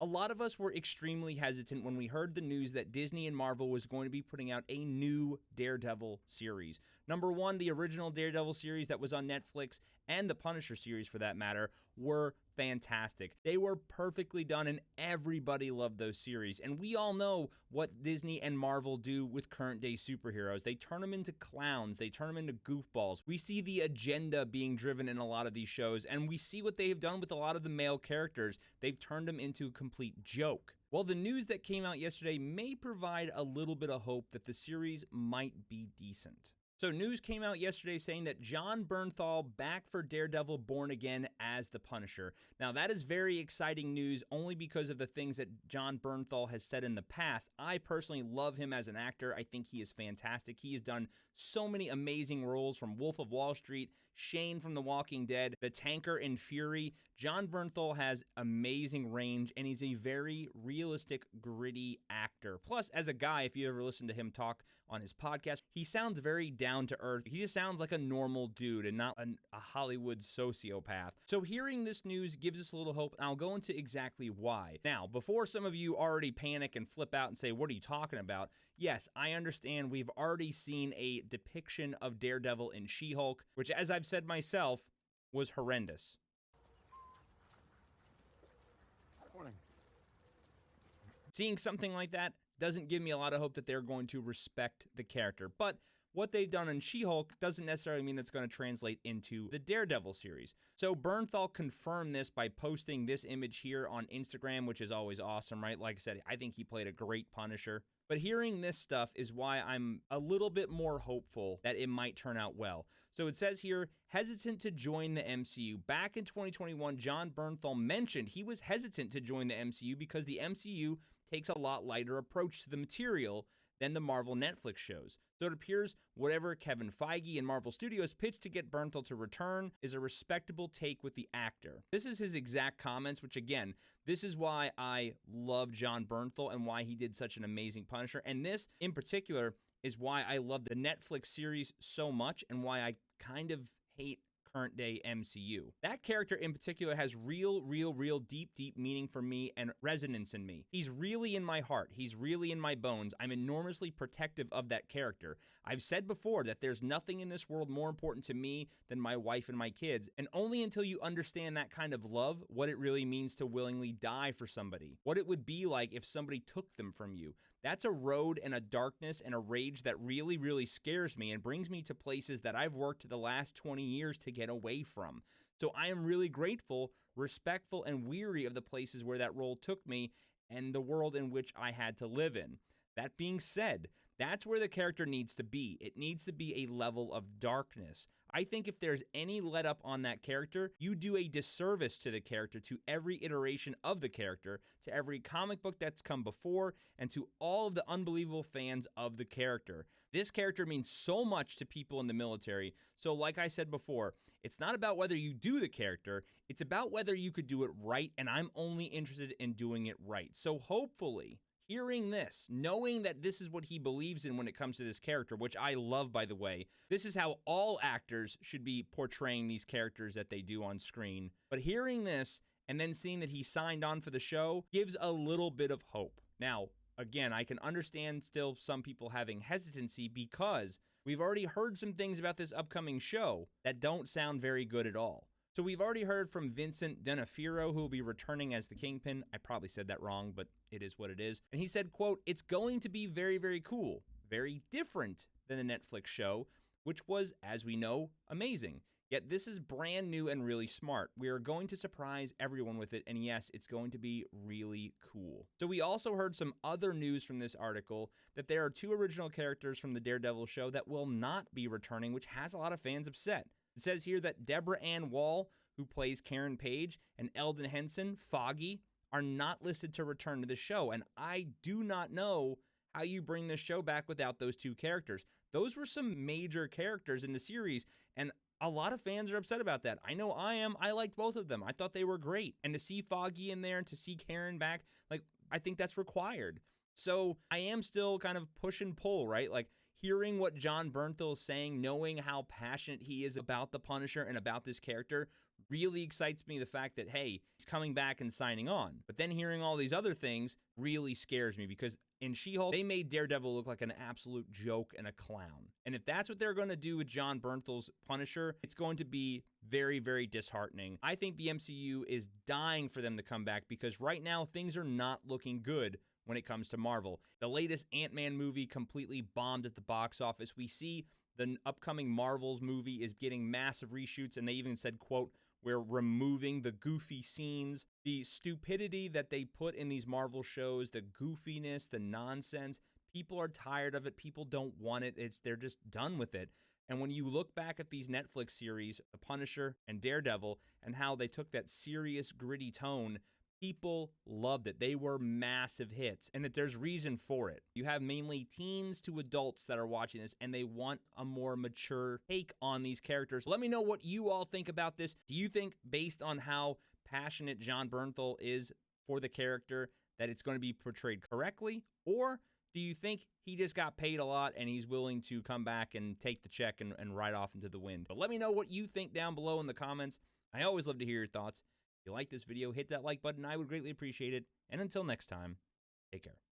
A lot of us were extremely hesitant when we heard the news that Disney and Marvel was going to be putting out a new Daredevil series. Number one, the original Daredevil series that was on Netflix, and the Punisher series for that matter, were fantastic. They were perfectly done and everybody loved those series. And we all know what Disney and Marvel do with current day superheroes. They turn them into clowns. They turn them into goofballs. We see the agenda being driven in a lot of these shows, and we see what they have done with a lot of the male characters. They've turned them into a complete joke. Well, the news that came out yesterday may provide a little bit of hope that the series might be decent. So news came out yesterday saying that Jon Bernthal back for Daredevil Born Again as the Punisher. Now that is very exciting news only because of the things that Jon Bernthal has said in the past. I personally love him as an actor. I think he is fantastic. He has done so many amazing roles, from Wolf of Wall Street, Shane from The Walking Dead, the Tanker in Fury. Jon Bernthal has amazing range and he's a very realistic, gritty actor. Plus, as a guy, if you ever listen to him talk on his podcast, he sounds very down to earth. He just sounds like a normal dude and not a Hollywood sociopath. So hearing this news gives us a little hope, and I'll go into exactly why. Now, before some of you already panic and flip out and say, what are you talking about? Yes, I understand we've already seen a depiction of Daredevil in She-Hulk, which, as I've said myself, was horrendous. Morning. Seeing something like that doesn't give me a lot of hope that they're going to respect the character, but what they've done in She-Hulk doesn't necessarily mean that's going to translate into the Daredevil series. So Bernthal confirmed this by posting this image here on Instagram, which is always awesome, right? Like I said, I think he played a great Punisher. But hearing this stuff is why I'm a little bit more hopeful that it might turn out well. So it says here, hesitant to join the MCU. Back in 2021, Jon Bernthal mentioned he was hesitant to join the MCU because the MCU takes a lot lighter approach to the material than the Marvel Netflix shows. So it appears whatever Kevin Feige and Marvel Studios pitched to get Bernthal to return is a respectable take with the actor. This is his exact comments, which again, this is why I love Jon Bernthal and why he did such an amazing Punisher. And this in particular is why I love the Netflix series so much and why I kind of hate current day MCU. That character in particular has real deep meaning for me and resonance in me. He's really in my heart. He's really in my bones. I'm enormously protective of that character. I've said before that there's nothing in this world more important to me than my wife and my kids, and only until you understand that kind of love, what it really means to willingly die for somebody, what it would be like if somebody took them from you. That's a road and a darkness and a rage that really scares me and brings me to places that I've worked the last 20 years to get away from. So I am really grateful, respectful, and weary of the places where that role took me and the world in which I had to live in. That being said, that's where the character needs to be. It needs to be a level of darkness. I think if there's any let up on that character, you do a disservice to the character, to every iteration of the character, to every comic book that's come before, and to all of the unbelievable fans of the character. This character means so much to people in the military. So like I said before, it's not about whether you do the character, it's about whether you could do it right, and I'm only interested in doing it right. So hopefully, hearing this, knowing that this is what he believes in when it comes to this character, which I love, by the way. This is how all actors should be portraying these characters that they do on screen. But hearing this and then seeing that he signed on for the show gives a little bit of hope. Now, again, I can understand still some people having hesitancy because we've already heard some things about this upcoming show that don't sound very good at all. So we've already heard from Vincent D'Onofrio, who will be returning as the Kingpin. I probably said that wrong, but it is what it is. And he said, quote, "It's going to be very cool, very different than the Netflix show, which was, as we know, amazing. Yet this is brand new and really smart. We are going to surprise everyone with it, and yes, it's going to be really cool." So we also heard some other news from this article that there are 2 original characters from the Daredevil show that will not be returning, which has a lot of fans upset. It says here that Deborah Ann Wall, who plays Karen Page, and Eldon Henson, Foggy, are not listed to return to the show, and I do not know how you bring this show back without those 2 characters. Those were some major characters in the series, and a lot of fans are upset about that. I know I am. I liked both of them. I thought they were great, and to see Foggy in there and to see Karen back, like, I think that's required. So I am still kind of push and pull, right? Like, hearing what Jon Bernthal is saying, knowing how passionate he is about the Punisher and about this character, really excites me the fact that, hey, he's coming back and signing on. But then hearing all these other things really scares me, because in She-Hulk, they made Daredevil look like an absolute joke and a clown. And if that's what they're going to do with Jon Bernthal's Punisher, it's going to be very, very disheartening. I think the MCU is dying for them to come back, because right now things are not looking good when it comes to Marvel. The latest Ant-Man movie completely bombed at the box office. We see the upcoming Marvels movie is getting massive reshoots, and they even said, quote, "We're removing the goofy scenes." The stupidity that they put in these Marvel shows, the goofiness, the nonsense, people are tired of it. People don't want it. They're just done with it. And when you look back at these Netflix series, The Punisher and Daredevil, and how they took that serious, gritty tone, people loved it. They were massive hits, and that there's reason for it. You have mainly teens to adults that are watching this, and they want a more mature take on these characters. Let me know what you all think about this. Do you think, based on how passionate Jon Bernthal is for the character, that it's going to be portrayed correctly? Or do you think he just got paid a lot and he's willing to come back and take the check and ride off into the wind? But let me know what you think down below in the comments. I always love to hear your thoughts. If you like this video, hit that like button. I would greatly appreciate it. And until next time, take care.